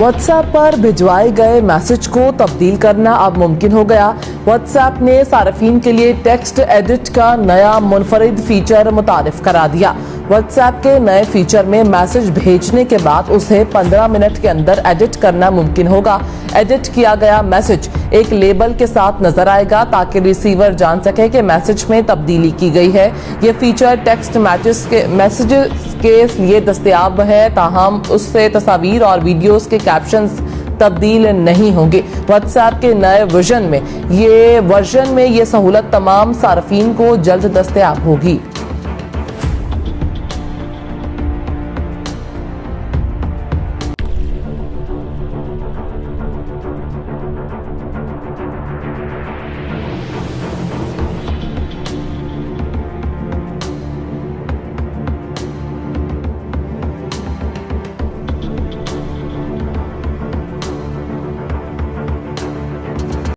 WhatsApp पर भिजवाए गए message को तब्दील करना अब मुमकिन हो गया। व्हाट्सएप ने सार्फिन के लिए टेक्स्ट एडिट का नया मुनफरिद फीचर मुतारिफ करा दिया। व्हाट्सएप के नए फीचर में मैसेज भेजने के बाद उसे 15 मिनट के अंदर एडिट करना मुमकिन होगा। एडिट किया गया मैसेज एक लेबल के साथ नजर आएगा ताकि रिसीवर जान सके कि मैसेज में तब्दीली की गई है। ये फीचर टेक्स्ट मैसेजेस के लिए दस्तयाब है, ताहम उससे तस्वीर और वीडियोस के कैप्शंस तब्दील नहीं होंगे। व्हाट्सएप के नए वर्जन में ये सहूलत तमाम सार्फिन को जल्द दस्तयाब होगी।